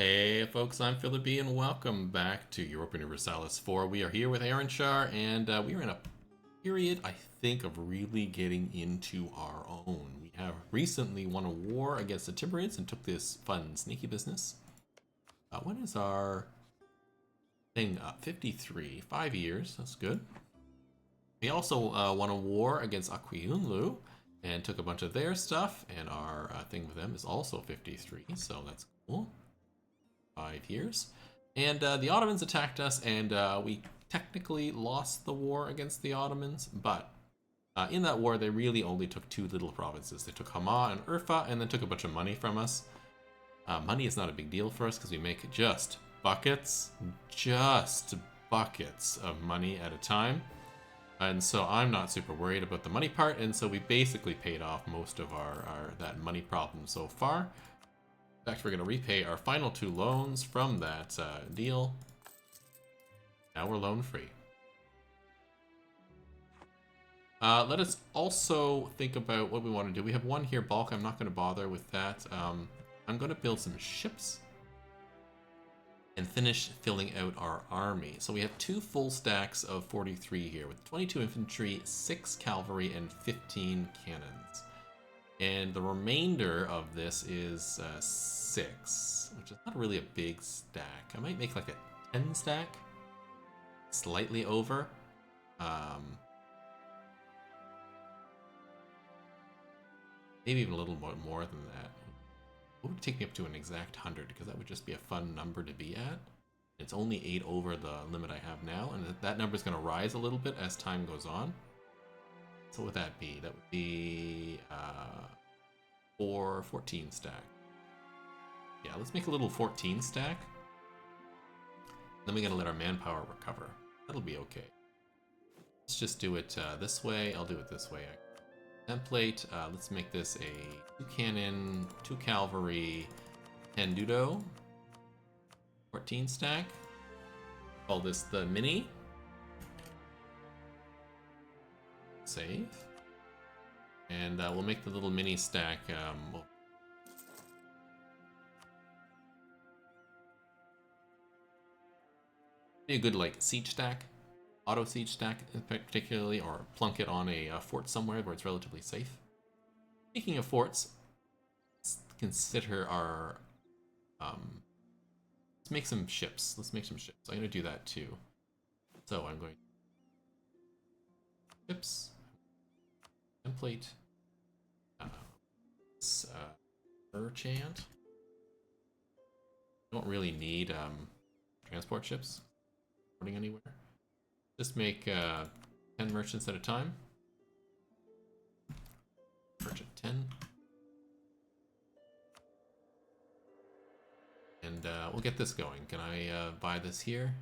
Hey folks, I'm Philip B, and welcome back to Europa Universalis IV. We are here with Aaron Shar, and we are in a period, I think, of really getting into our own. We have recently won a war against the Timberians and took this fun, sneaky business. When is our thing up? 53, 5 years, that's good. We also won a war against Aquiunlu and took a bunch of their stuff, and our thing with them is also 53, so that's cool. 5 years. And the Ottomans attacked us, and we technically lost the war against the Ottomans, but in that war, they really only took two little provinces. They took Hama and Urfa, and then took a bunch of money from us. Money is not a big deal for us because we make just buckets of money at a time. And so I'm not super worried about the money part, and so we basically paid off most of our that money problem so far. In fact, we're going to repay our final two loans from that deal. Now we're loan free. Let us also think about what we want to do. We have one here, bulk. I'm not going to bother with that. I'm going to build some ships and finish filling out our army. So we have two full stacks of 43 here with 22 infantry, 6 cavalry, and 15 cannons. And the remainder of this is 6, which is not really a big stack. I might make like a 10 stack, slightly over. Maybe even a little more than that. It would take me up to an exact 100, because that would just be a fun number to be at. It's only 8 over the limit I have now, and that number is going to rise a little bit as time goes on. So what would that be? That would be 14 stack. Yeah, let's make a little 14 stack. Then we gotta let our manpower recover. That'll be okay. Let's just do it this way. I'll do it this way. Template. Let's make this a 2 cannon, 2 cavalry, 10 Dudo. 14 stack. Call this the mini. Save. And we'll make the little mini stack. Be a good like siege stack, auto siege stack particularly, or plunk it on a fort somewhere where it's relatively safe. Speaking of forts, let's consider our. Let's make some ships. Let's make some ships. I'm gonna do that too. So I'm going ships template. Merchant. Don't really need transport ships porting anywhere. Just make 10 merchants at a time. Merchant 10. And we'll get this going. Can I buy this here?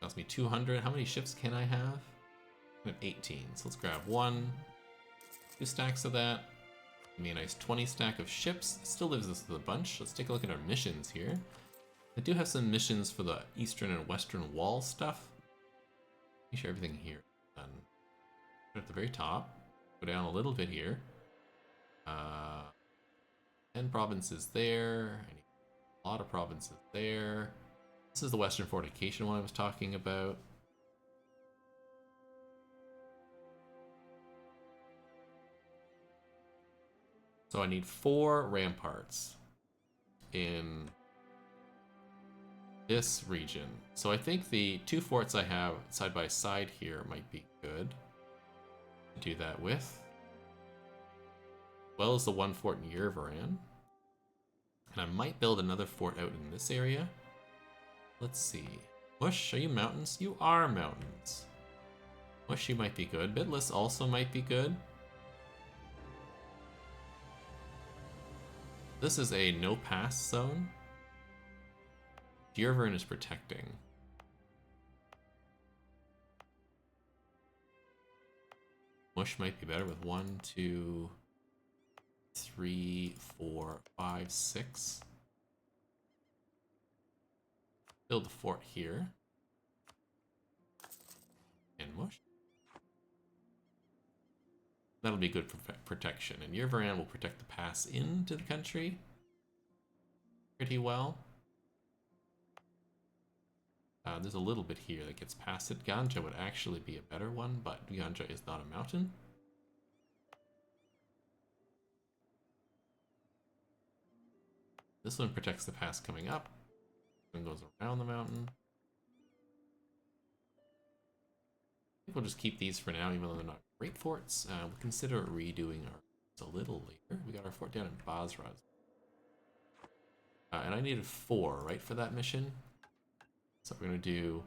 Cost me 200. How many ships can I have? I have 18. So let's grab 1, 2 stacks of that. Give me a nice 20 stack of ships. Still leaves us with a bunch. Let's take a look at our missions here. I do have some missions for the eastern and western wall stuff. Make sure everything here is done. At the very top. Go down a little bit here. 10 provinces there. I need a lot of provinces there. This is the western fortification one I was talking about. So I need 4 ramparts in this region. So I think the 2 forts I have side by side here might be good to do that with. As well as the 1 fort in Yervaran. And I might build another fort out in this area. Let's see. Mush, are you mountains? You are mountains. Mush, you might be good. Bitless also might be good. This is a no-pass zone. Yervaran is protecting. Mush might be better with 1, 2, 3, 4, 5, 6. Build a fort here. And Mush. That'll be good for protection. And Yervaran will protect the pass into the country pretty well. There's a little bit here that gets past it. Ganja would actually be a better one, but Ganja is not a mountain. This one protects the pass coming up. One goes around the mountain. I think we'll just keep these for now, even though they're not great forts. We'll consider redoing ours a little later. We got our fort down in Basra. And I needed 4, right, for that mission? So we're going to do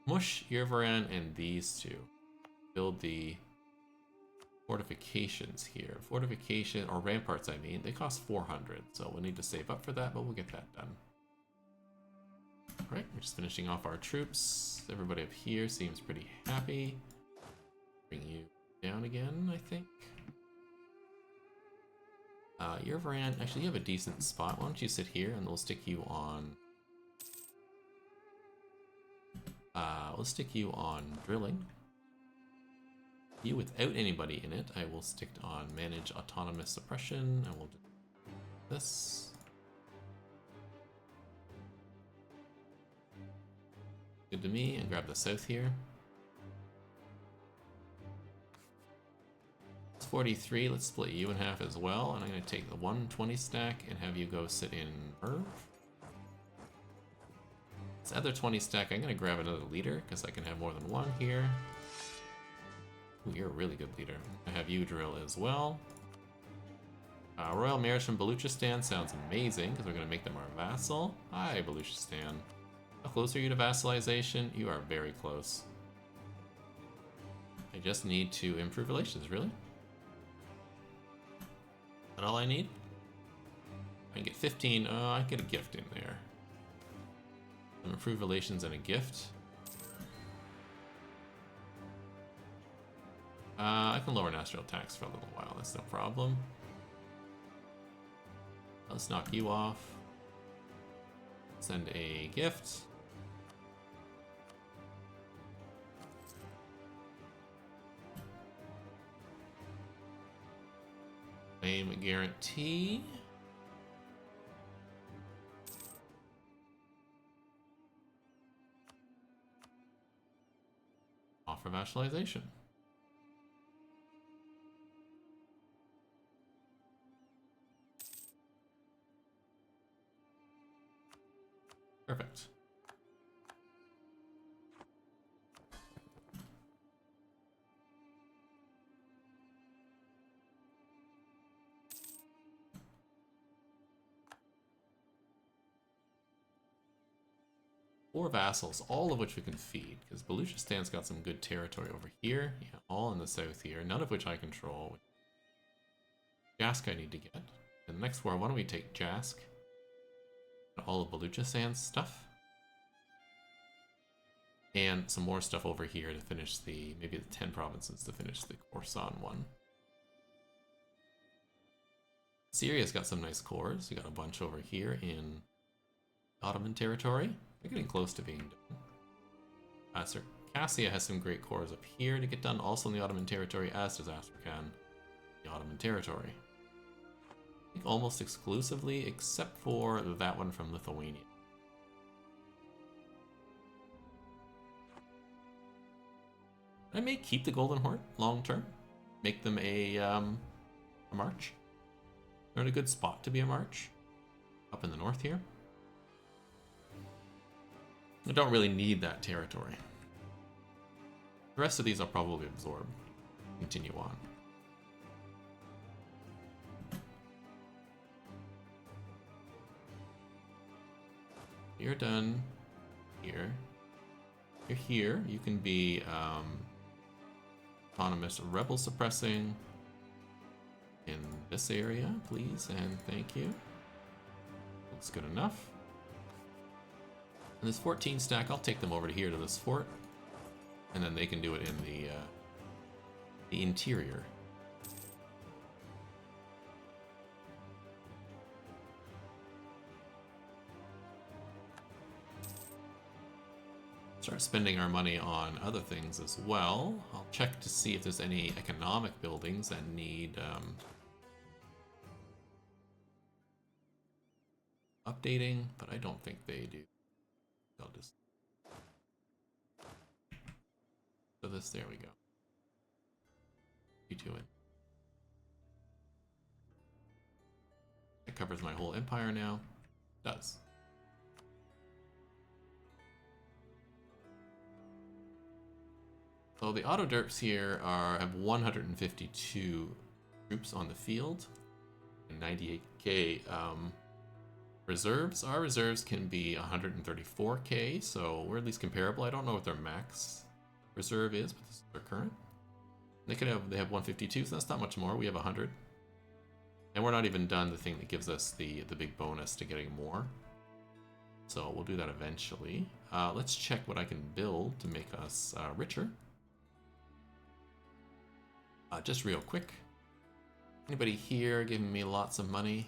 Mush, Yervaran, and these two. Build the fortifications here. Fortification, or ramparts, I mean. They cost 400, so we'll need to save up for that, but we'll get that done. Alright, we're just finishing off our troops. Everybody up here seems pretty happy. Bring you down again, I think. Yervaran, actually you have a decent spot. Why don't you sit here and we'll stick you on... we'll stick you on drilling. You without anybody in it, I will stick on manage autonomous suppression, and we'll do this. Good to me, and grab the south here. It's 43, let's split you in half as well, and I'm going to take the 120 stack and have you go sit in Merv. This other 20 stack, I'm going to grab another leader, because I can have more than one here. Ooh, you're a really good leader. I have you drill as well. Royal Marriage from Baluchistan sounds amazing, because we're going to make them our vassal. Hi, Baluchistan. How close are you to vassalization? You are very close. I just need to improve relations, really? Is that all I need? I can get 15. Oh, I get a gift in there. Improve relations and a gift. I can lower national tax for a little while, that's no problem. Let's knock you off. Send a gift. Claim guarantee. Offer vassalization. Perfect. Four vassals, all of which we can feed, because Baluchistan's got some good territory over here. Yeah, all in the south here, none of which I control. Jask I need to get. In the next war, why don't we take Jask? All of Baluchistan's stuff. And some more stuff over here to finish the, maybe the 10 provinces to finish the Khorasan one. Syria's got some nice cores. You got a bunch over here in Ottoman territory. They're getting close to being done. Circassia has some great cores up here to get done, also in the Ottoman territory, as does Astrakhan, the Ottoman territory. I think almost exclusively, except for that one from Lithuania. I may keep the Golden Horde long term, make them a march. They're in a good spot to be a march, up in the north here. I don't really need that territory. The rest of these I'll probably absorb. Continue on. You're done here. You're here. You can be autonomous rebel suppressing in this area, please, and thank you. Looks good enough. And this 14 stack, I'll take them over to here to this fort, and then they can do it in the interior. start spending our money on other things as well. I'll check to see if there's any economic buildings that need updating, but I don't think they do. I'll just so this, there we go. You two in. It covers my whole empire now. It does. So the auto derps here have 152 troops on the field and 98k reserves. Our reserves can be 134k, so we're at least comparable. I don't know what their max reserve is, but this is their current. They have 152, so that's not much more. We have 100, and we're not even done the thing that gives us the big bonus to getting more. So we'll do that eventually. Let's check what I can build to make us richer. Just real quick. Anybody here giving me lots of money?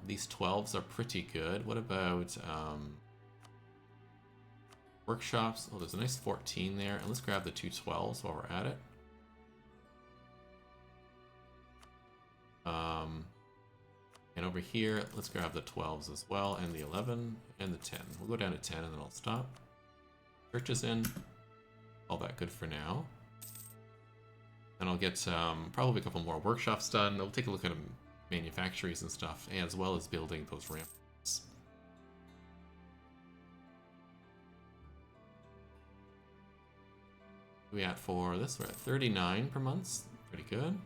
These 12s are pretty good. What about workshops? Oh, there's a nice 14 there. And let's grab the 2 12s while we're at it. And over here, let's grab the 12s as well, and the 11 and the 10. We'll go down to 10 and then I'll stop. Churches in. All that good for now. And I'll get probably a couple more workshops done. We'll take a look at manufactories and stuff, as well as building those ramps. What are we at for this? We're at 39 per month. Pretty good.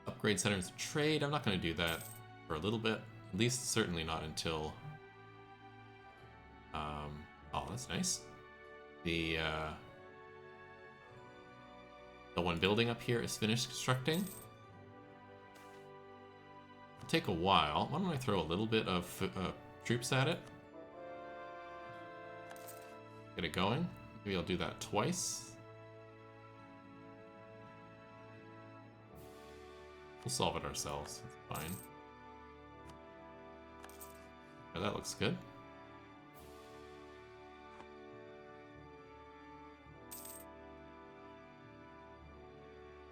Upgrade centers of trade. I'm not going to do that for a little bit. At least certainly not until... oh, that's nice. The one building up here is finished constructing. It'll take a while. Why don't I throw a little bit of troops at it? Get it going. Maybe I'll do that twice. We'll solve it ourselves. It's fine. Yeah, that looks good.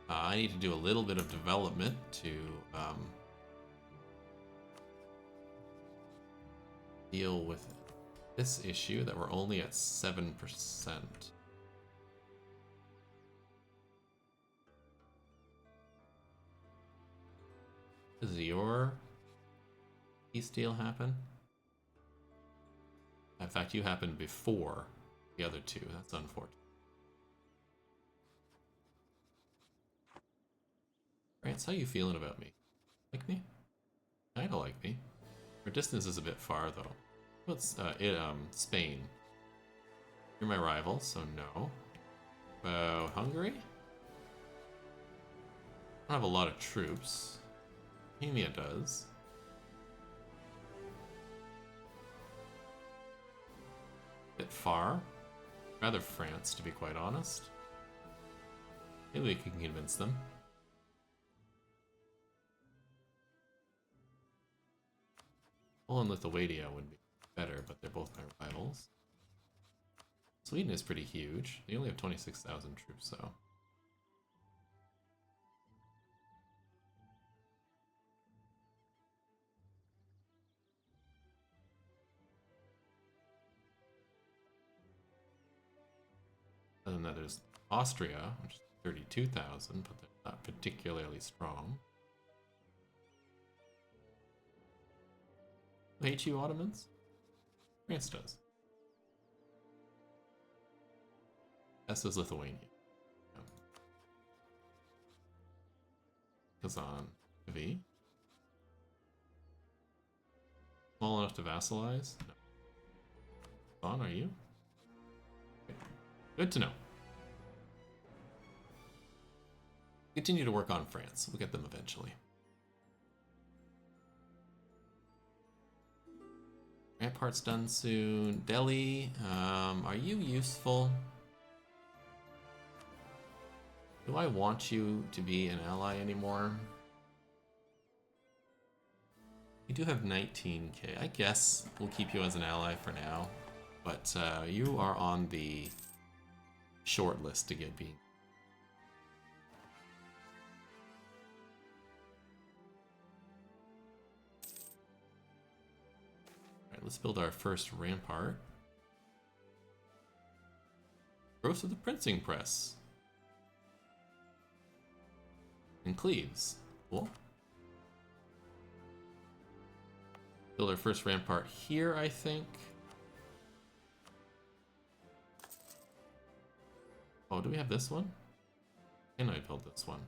I need to do a little bit of development to deal with this issue that we're only at 7%. Does your peace deal happen? In fact, you happened before the other two. That's unfortunate. France, how you feeling about me? Like me? Kinda like me. Our distance is a bit far, though. What's Spain? You're my rival, so no. About Hungary? I don't have a lot of troops. Bohemia does. Bit far. Rather France, to be quite honest. Maybe we can convince them. Poland and Lithuania would be better, but they're both my rivals. Sweden is pretty huge. They only have 26,000 troops, though. Other than that, there's Austria, which is 32,000, but they're not particularly strong. Who hate you, Ottomans? France does. As does Lithuania. Kazan. V. Small enough to vassalize? No. Kazan, are you? Good to know. Continue to work on France. We'll get them eventually. Ramparts done soon. Delhi, are you useful? Do I want you to be an ally anymore? You do have 19k. I guess we'll keep you as an ally for now. But you are on the short list to get being. Alright, let's build our first rampart. Growth of the printing press. And Cleves. Cool. Build our first rampart here, I think. Oh, do we have this one? Can I build this one?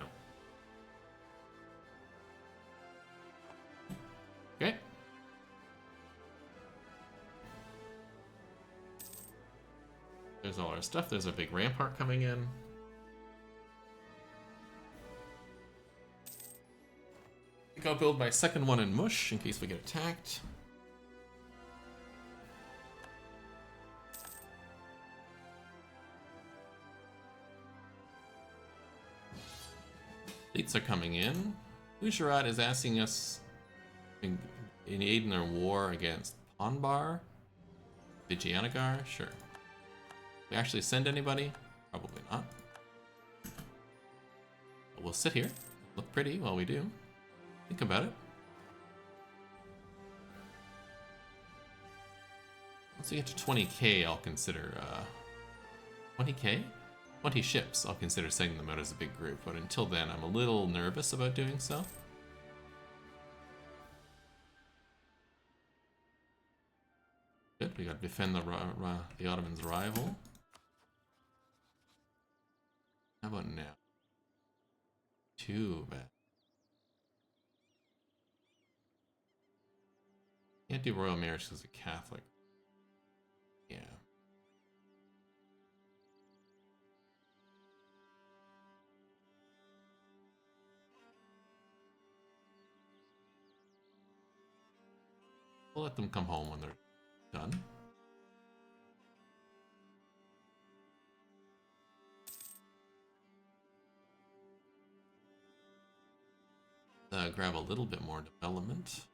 No. Okay. There's all our stuff. There's a big rampart coming in. I think I'll build my second one in Mush in case we get attacked. Fleets are coming in. Gujarat is asking us in aid in their war against Ponbar. Vijayanagar? Sure. We actually send anybody? Probably not. But we'll sit here, look pretty while we do. Think about it. Once we get to 20k, I'll consider 20k? 20 ships, I'll consider sending them out as a big group, but until then, I'm a little nervous about doing so. Good, we gotta defend the Ottomans' arrival. How about now? Too bad. Can't do royal marriage because a Catholic. Yeah. We'll let them come home when they're done. Grab a little bit more development.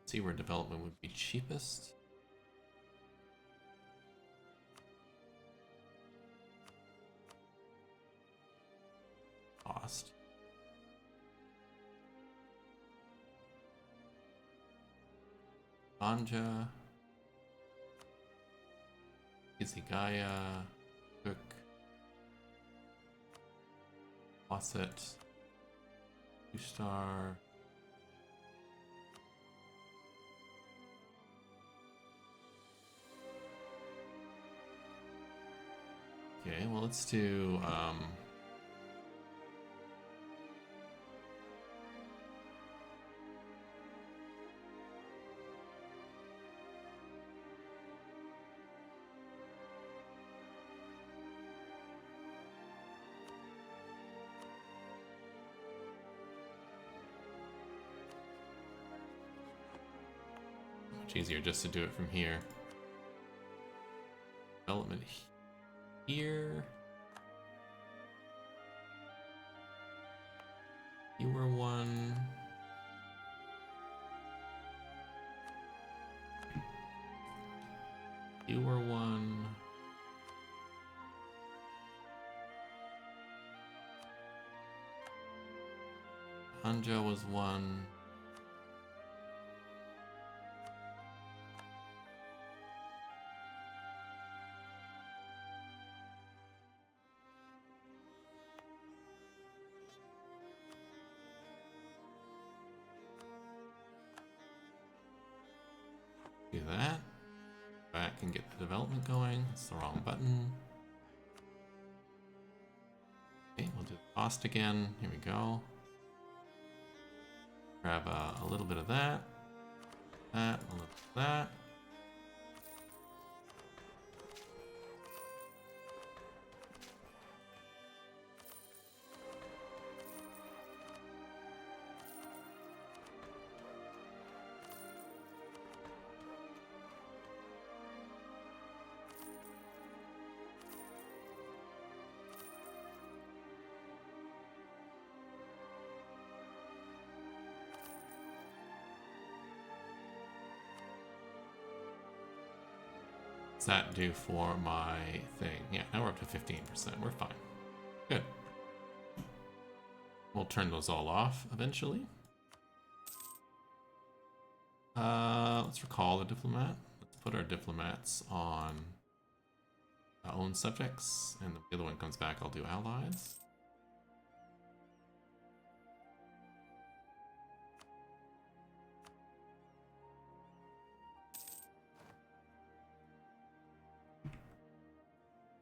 See where development would be cheapest. Cost. Anja. Izigaya. Cook. Fawcett. 2-star. Okay, well let's do much easier just to do it from here. Development here. You were one. You were one. Anja was one. Do that. Back and get the development going. It's the wrong button. Okay, we'll do the cost again. Here we go. Grab a little bit of that. A little bit of that. What's that do for my thing? Yeah, now we're up to 15%. We're fine. Good. We'll turn those all off eventually. Let's recall the diplomat. Let's put our diplomats on own subjects, and the other one comes back, I'll do allies.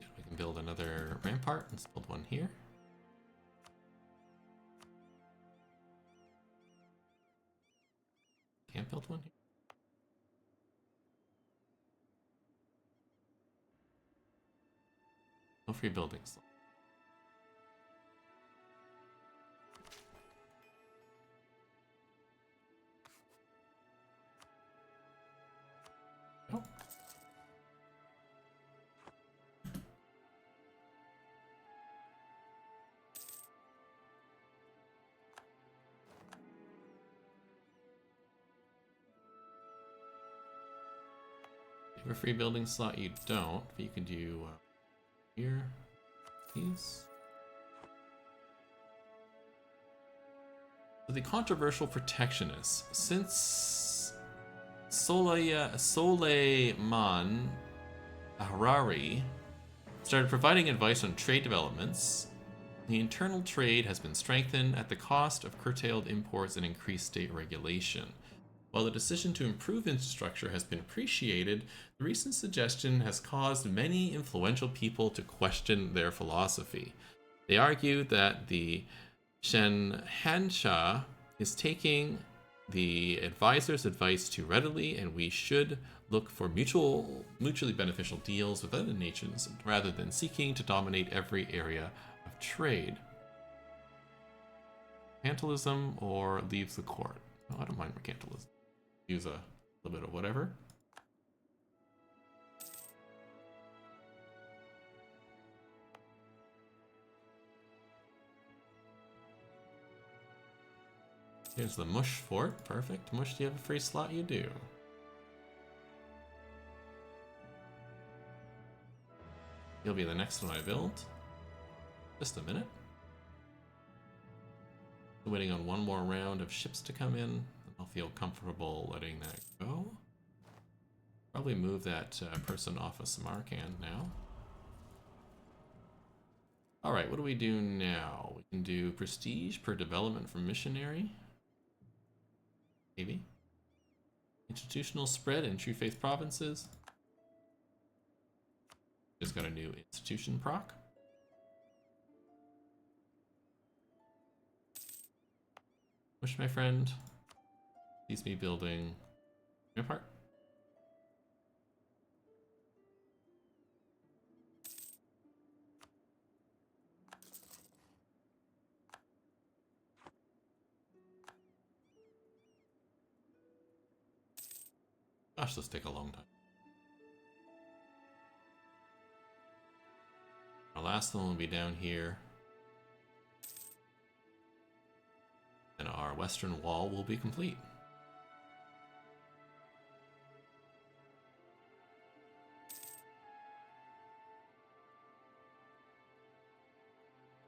Yeah, we can build another rampart. Let's build one here. Can't build one here. No free buildings. Oh. You have a free building slot? You don't, but you can do here, these. So the controversial protectionists. Since Soleiman Harari started providing advice on trade developments, the internal trade has been strengthened at the cost of curtailed imports and increased state regulation. While the decision to improve infrastructure has been appreciated, the recent suggestion has caused many influential people to question their philosophy. They argue that the Shenhansha is taking the advisor's advice too readily, and we should look for mutually beneficial deals with other nations rather than seeking to dominate every area of trade. Mercantilism or leaves the court? No, I don't mind mercantilism. Use a little bit of whatever. Here's the Mush fort. Perfect. Mush, do you have a free slot? You do. You'll be the next one I build. Just a minute. Waiting on one more round of ships to come in. I'll feel comfortable letting that go. Probably move that person off of Samarkand now. Alright, what do we do now? We can do prestige per development from missionary. Maybe. Institutional spread in True Faith provinces. Just got a new institution proc. Wish my friend. Sees me building rampart. Gosh, this take a long time. Our last one will be down here. And our western wall will be complete.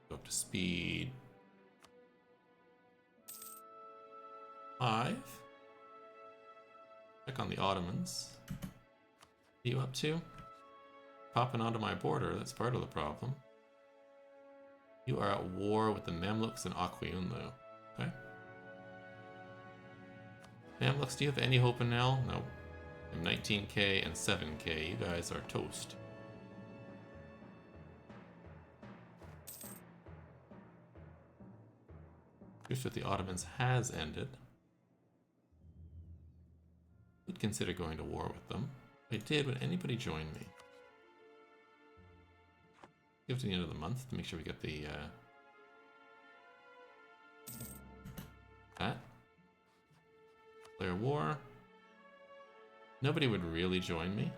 Go up to speed 5. Check on the Ottomans. What are you up to? Popping onto my border, that's part of the problem. You are at war with the Mamluks and Aquiunlu. Okay. Mamluks, do you have any hope in now? No. I'm 19k and 7k. You guys are toast. Truce with the Ottomans has ended. I'd consider going to war with them. If I did, would anybody join me? Give it to the end of the month to make sure we get the that. Declare war. Nobody would really join me.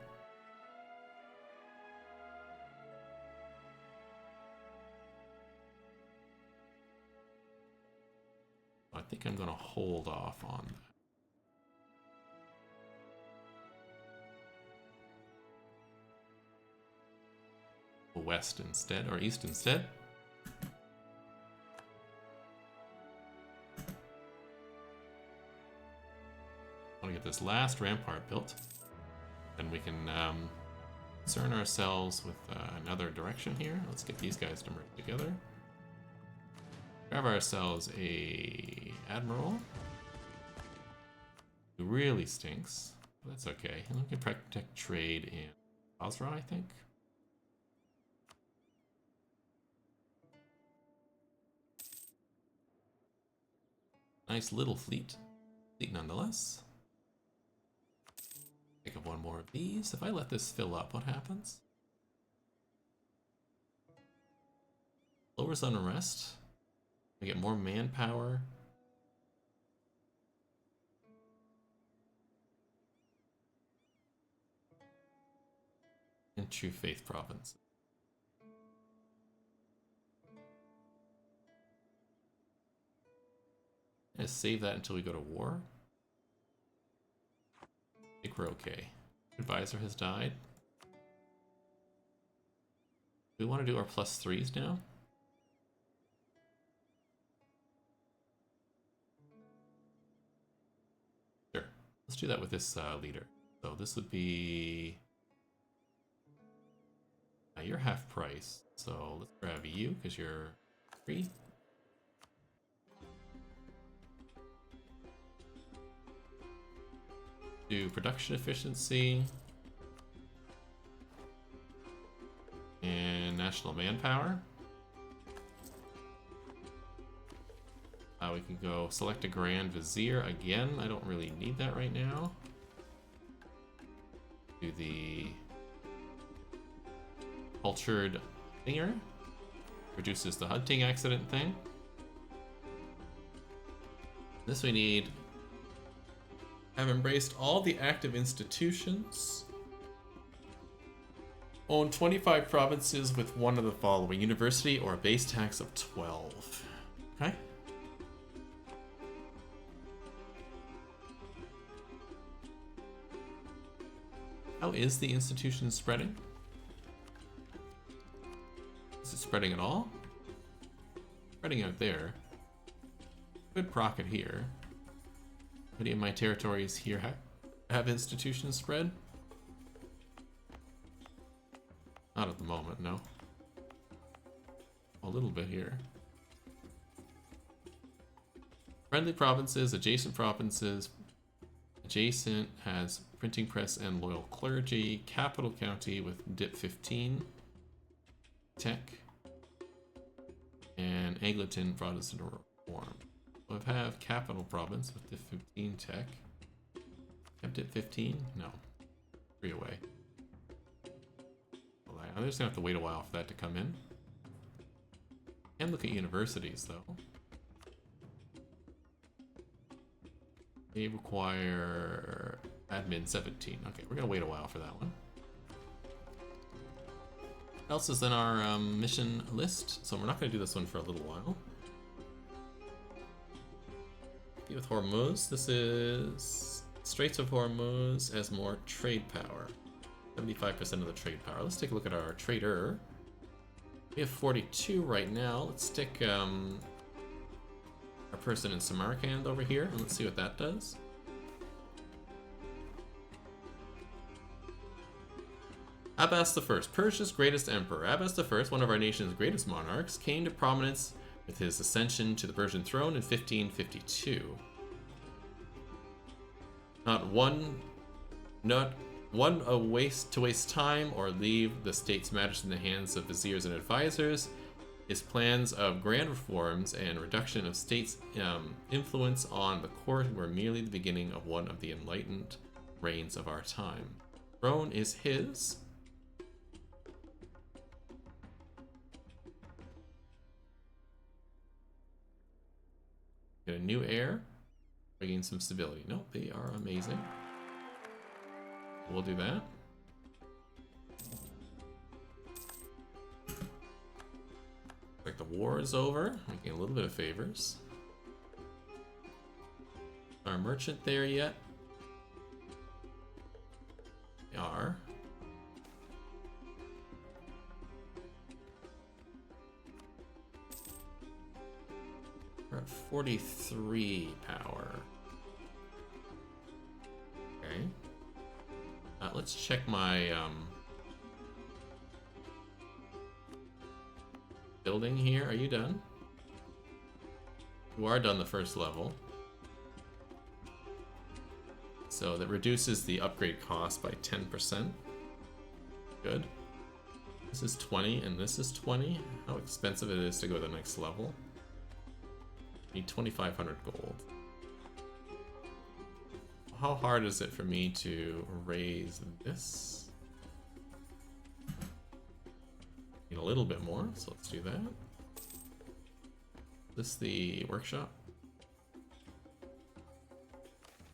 I think I'm gonna hold off on that. west instead, or east instead. I want to get this last rampart built. Then we can concern ourselves with another direction here. Let's get these guys to merge together. Grab ourselves a admiral. Who really stinks. But that's okay. And we can protect trade in Basra, I think. Nice little fleet. Fleet nonetheless. Pick up one more of these. If I let this fill up, what happens? Lowers unrest. We get more manpower. And True Faith province. I'm gonna save that until we go to war. I think we're okay. Advisor has died. We want to do our +3s now. Sure. Let's do that with this leader. So this would be... you're half price. So let's grab you because you're 3. Do production efficiency and national manpower. We can go select a Grand Vizier again. I don't really need that right now. Do the cultured thinger. Reduces the hunting accident thing. This we need. Have embraced all the active institutions. Own 25 provinces with one of the following. University or a base tax of 12. Okay. How is the institution spreading? Is it spreading at all? Spreading out there. Good procket here. Many of my territories here have institutions spread? Not at the moment, no. A little bit here. Friendly provinces, adjacent provinces. Adjacent has printing press and loyal clergy. Capital county with DIP 15. Tech. And Anglican Protestant Reform. We have capital province with DIP 15 tech. Have DIP 15? No. 3 away. I'm just gonna have to wait a while for that to come in. And look at universities though. They require admin 17. Okay, we're gonna wait a while for that one. What else is in our mission list? So we're not gonna do this one for a little while. With Hormuz, this is Straits of Hormuz has more trade power. 75% of the trade power. Let's take a look at our trader. We have 42 right now. Let's stick our person in Samarkand over here and let's see what that does. Abbas I, Persia's greatest emperor. Abbas I, one of our nation's greatest monarchs, came to prominence with his ascension to the Persian throne in 1552. Not one to waste time or leave the state's matters in the hands of viziers and advisors. His plans of grand reforms and reduction of state's influence on the court were merely the beginning of one of the enlightened reigns of our time. Throne is his. Get a new heir, bringing some stability. Nope, they are amazing. We'll do that. Like the war is over, making a little bit of favors. Our merchant there yet? They are. 43 power. Okay. Let's check my building here. Are you done? You are done the first level. So that reduces the upgrade cost by 10%. Good. This is 20 and this is 20. How expensive it is to go to the next level. Need 2,500 gold. How hard is it for me to raise this? Need a little bit more, so let's do that. This is the workshop.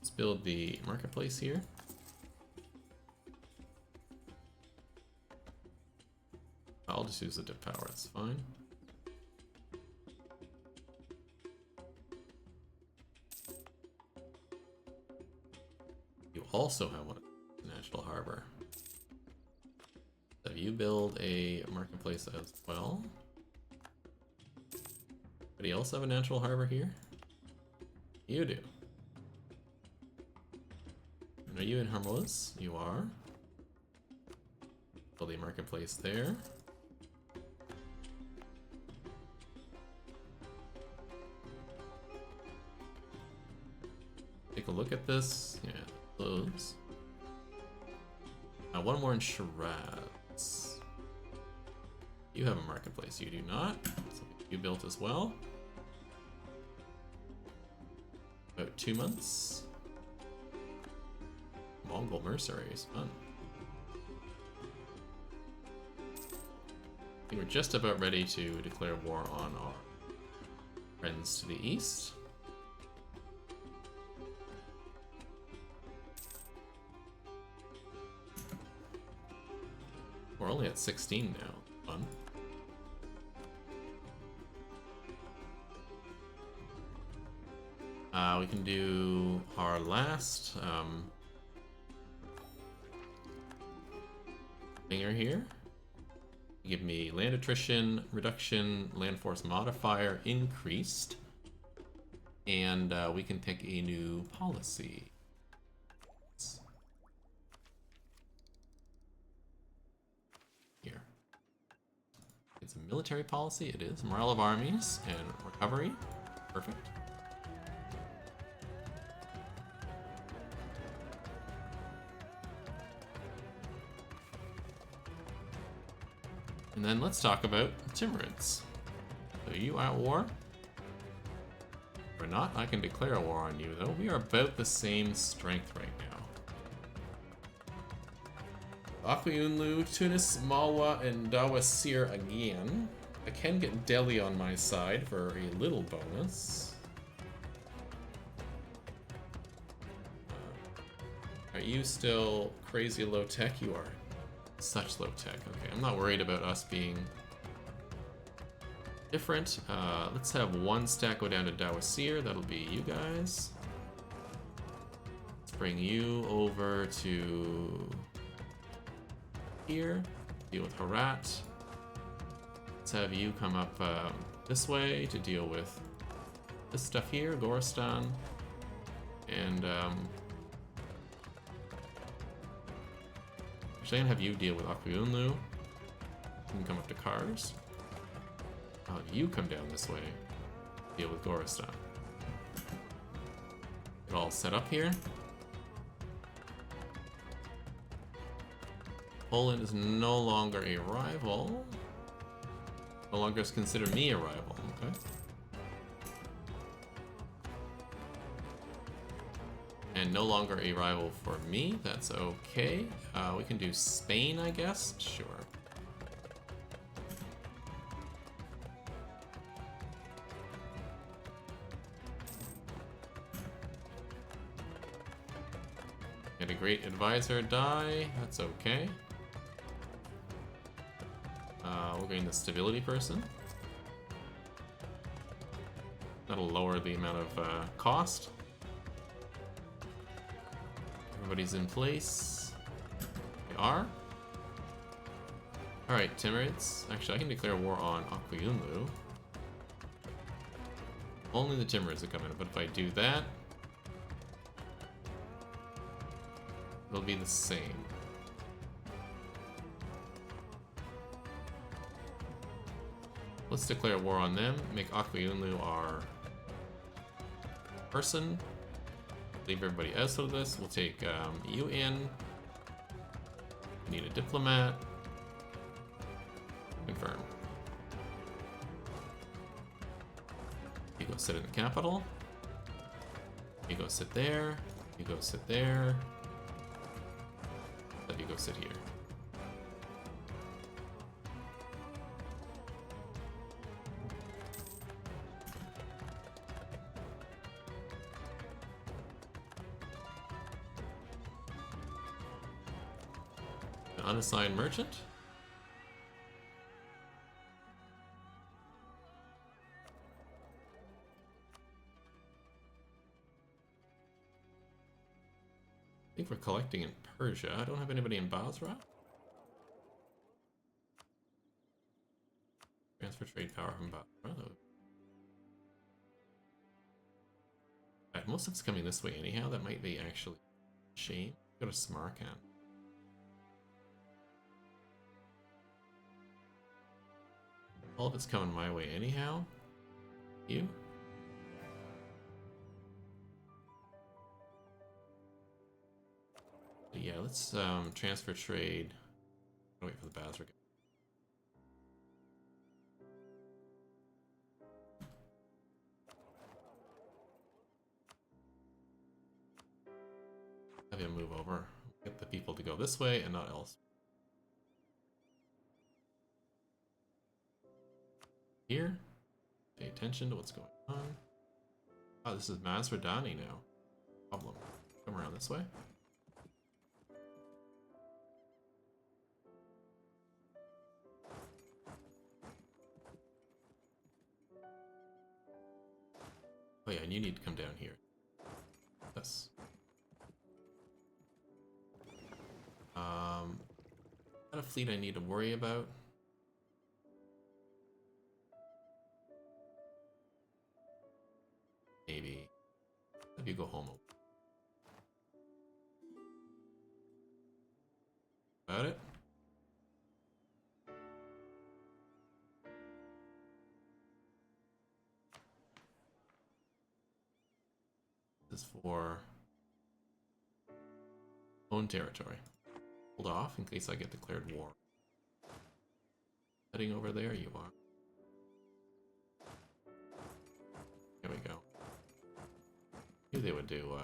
Let's build the marketplace here. I'll just use the dip power, it's fine. You also have one National Harbor. So you build a marketplace as well. Anybody else have a natural harbor here? You do. And are you in Hormuz? You are. Build a marketplace there. Take a look at this. Yeah, close. One more in Shiraz. You have a marketplace. You do not. So you built as well. About 2 months. Mongol mercenaries. Fun. I think we're just about ready to declare war on our friends to the east. We're only at 16 now. Fun. We can do our last thinger here. Give me land attrition reduction, land force modifier increased, and we can take a new policy. Here. It's a military policy, it is. Morale of armies and recovery. Perfect. And then let's talk about Timurids. So you at war? Or not? I can declare a war on you though. We are about the same strength right now. Akyunlu, Tunis, Malwa, and Dawasir again. I can get Delhi on my side for a little bonus. Are you still crazy low tech? You are. Such low tech. Okay, I'm not worried about us being different. Let's have one stack go down to Dawasir. That'll be you guys. Let's bring you over to here. Deal with Herat. Let's have you come up this way to deal with this stuff here, Goristan. And actually, I'm gonna have you deal with Akyunlu. You can come up to Kars. I'll have you come down this way. Deal with Goristan. Get all set up here. Poland is no longer a rival. No longer is considered me a rival, okay? And no longer a rival for me, that's okay. We can do Spain, I guess? Sure. Get a great advisor die, that's okay. We'll gain the stability person. That'll lower the amount of cost. Everybody's in place. They are. Alright, Timurids. Actually, I can declare war on Akyunlu. Only the timberers are coming, but if I do that, it'll be the same. Let's declare war on them. Make Akbayunlu our person. Leave everybody else out of this. We'll take you in. We need a diplomat. Confirm. You go sit in the capital. You go sit there. You go sit there. Let you go sit here. An unassigned merchant. I think we're collecting in Persia. I don't have anybody in Basra. Transfer trade power from Basra. Right, most of it's coming this way anyhow. That might be actually a shame. Go to Samarkand. All of it's coming my way anyhow. You? But yeah, let's transfer trade. Wait for the Basra. Have him move over. Get the people to go this way and not else. Here. Pay attention to what's going on. Oh, this is Masradani now. Problem. Come around this way. Oh yeah, and you need to come down here. Yes. Not a fleet I need to worry about. Maybe. Have you go home. About it. This is for own territory. Hold off in case I get declared war. Heading over there, you are. There we go. Knew they would do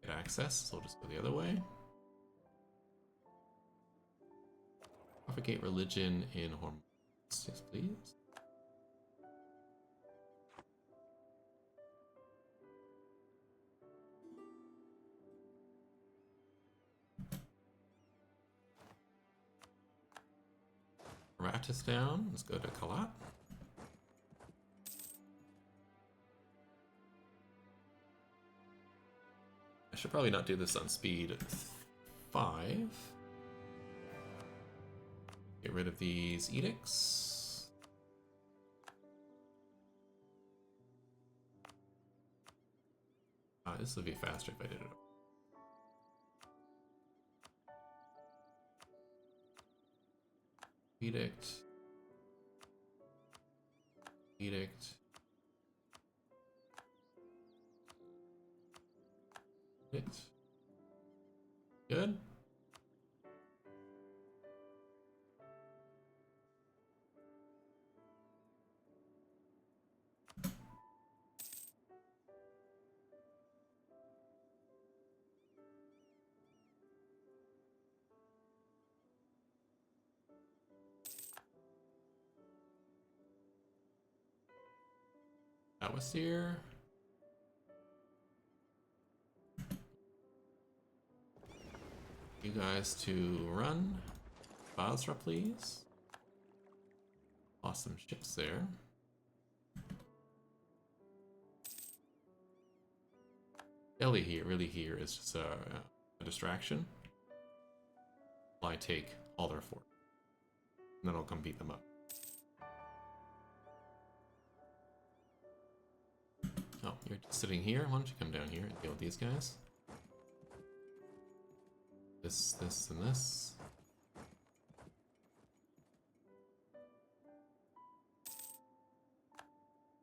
get access, so we'll just go the other way. Propagate religion in Hormuz. Yes, please. Ratistan, let's go to Kalat. I should probably not do this on speed 5. Get rid of these edicts. This would be faster if I did it. Edict. Edict. Edict. Good. That was here. You guys to run. Basra, please. Lost some ships there. Delhi here, really here, is just a distraction. While I take all their fort. And then I'll come beat them up. Oh, you're just sitting here? Why don't you come down here and deal with these guys? This, and this.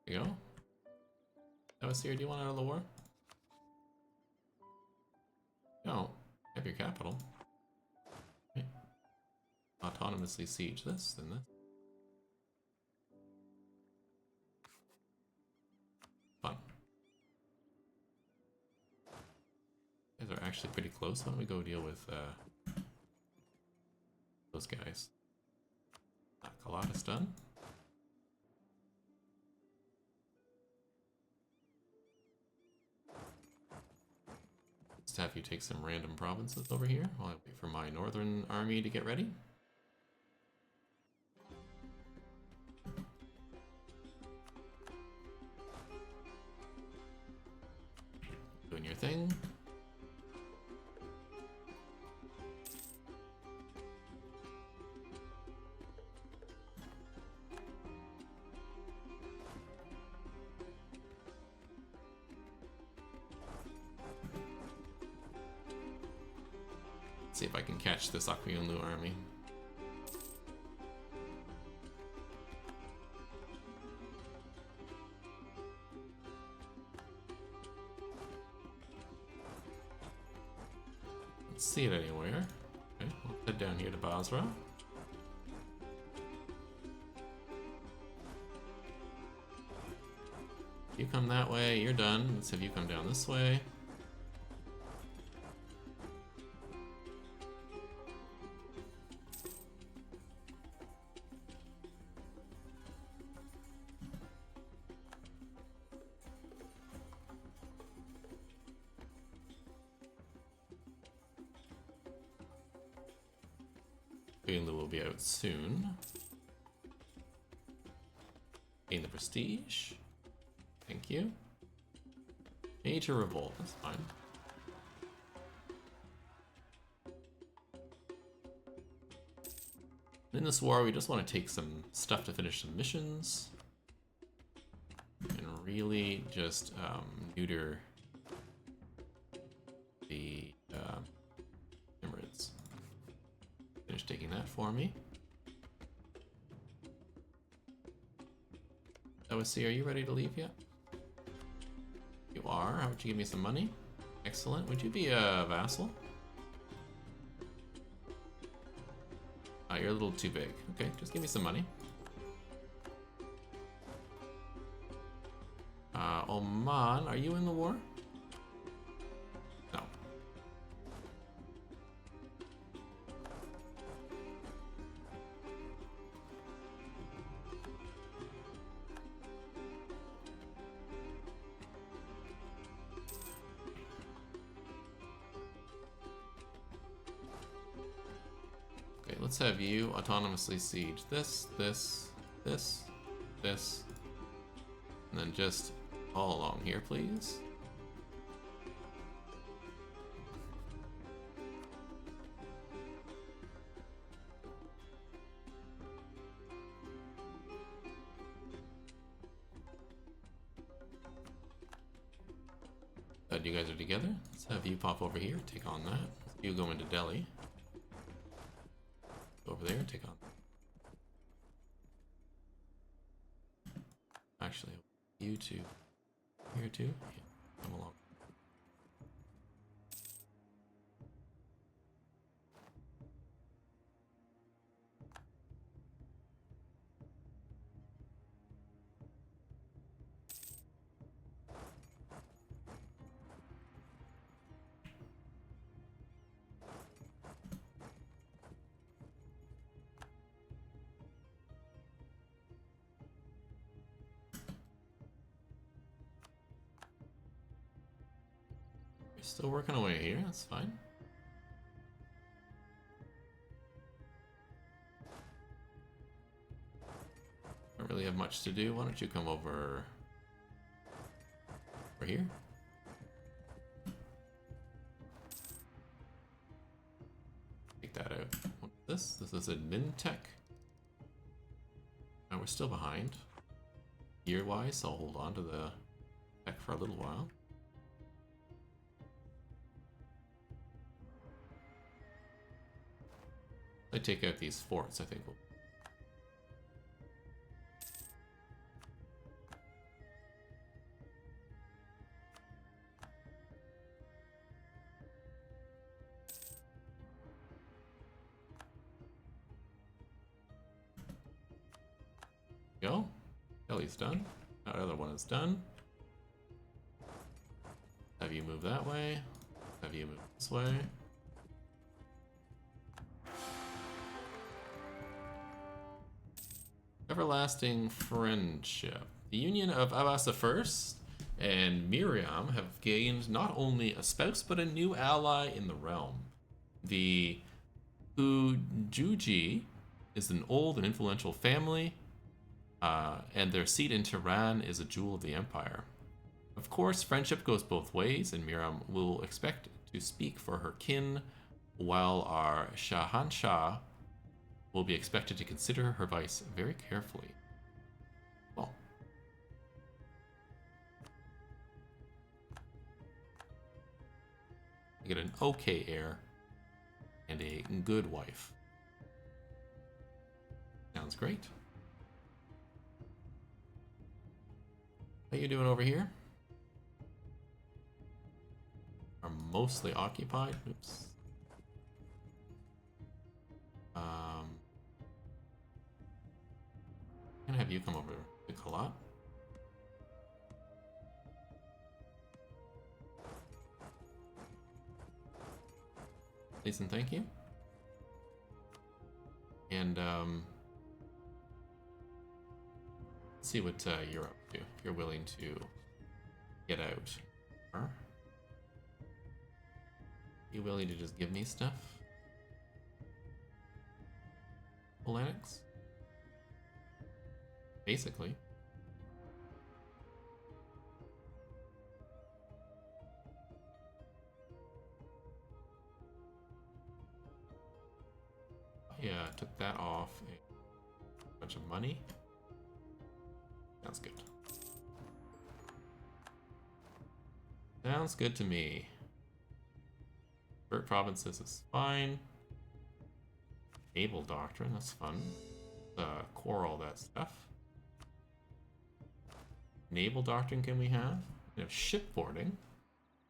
There you go. That was here. Do you want out of the war? No. Have your capital. Okay. Autonomously siege this, then this. Fun. You guys are actually pretty close. Why don't we go deal with those guys? Colada's done. Let's have you take some random provinces over here while I wait for my northern army to get ready. Doing your thing. See if I can catch this Akuyunlu army. Let's see it anywhere. Okay, we'll head down here to Basra. You come that way, you're done. Let's have you come down this way. Will be out soon. Gain the prestige. Thank you. Major revolt, that's fine. In this war, we just want to take some stuff to finish some missions. And really just neuter the Emirates. Finish taking that for me. OSC, are you ready to leave yet? You are. How would you give me some money? Excellent. Would you be a vassal? You're a little too big. Okay, just give me some money. Oman, are you in the war? No. Let's have you autonomously siege this, this, this, this, and then just all along here, please. Glad you guys are together. Let's have you pop over here, take on that. You go into Delhi. Over there, take on. Actually, you two here too. Yeah, come along. Still working away here, that's fine. Don't really have much to do. Why don't you come over here? Take that out. What's this? This is admin tech. Now we're still behind. Year-wise, so I'll hold on to the tech for a little while. I take out these forts, I think we'll... Go. Kelly's done. That other one is done. Have you move that way? Have you move this way? Everlasting friendship. The union of Abbas I and Miriam have gained not only a spouse but a new ally in the realm. The Ujuji is an old and influential family, and their seat in Tehran is a jewel of the empire. Of course, friendship goes both ways, and Miriam will expect to speak for her kin, while our Shahanshah will be expected to consider her advice very carefully. Well, I get an okay heir and a good wife. Sounds great. How you doing over here? Are mostly occupied. Oops. I'm gonna have you come over to Kalat. Please and thank you. And let's see what you're up to. If you're willing to get out. Are you willing to just give me stuff? Polanics? Basically. Yeah, took that off. A bunch of money. Sounds good. Sounds good to me. Burt provinces is fine. Naval doctrine, that's fun. Core all that stuff. Naval doctrine can we have? We have shipboarding.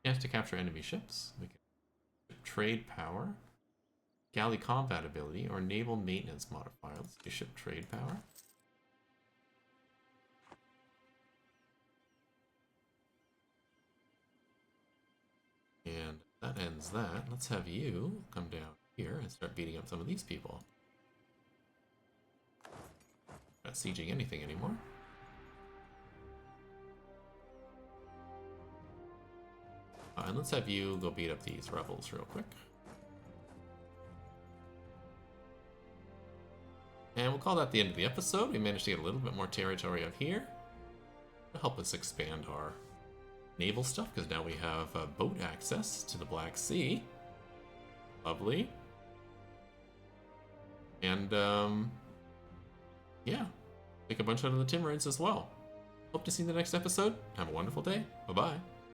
We have to capture enemy ships. We can trade power. Galley combat ability or naval maintenance modifier. Let's do ship trade power. And that ends that. Let's have you come down here and start beating up some of these people. Not sieging anything anymore. And let's have you go beat up these rebels real quick. And we'll call that the end of the episode. We managed to get a little bit more territory out here to help us expand our naval stuff, because now we have boat access to the Black Sea. Lovely. And, yeah, take a bunch out of the Timurids as well. Hope to see you in the next episode. Have a wonderful day. Bye-bye.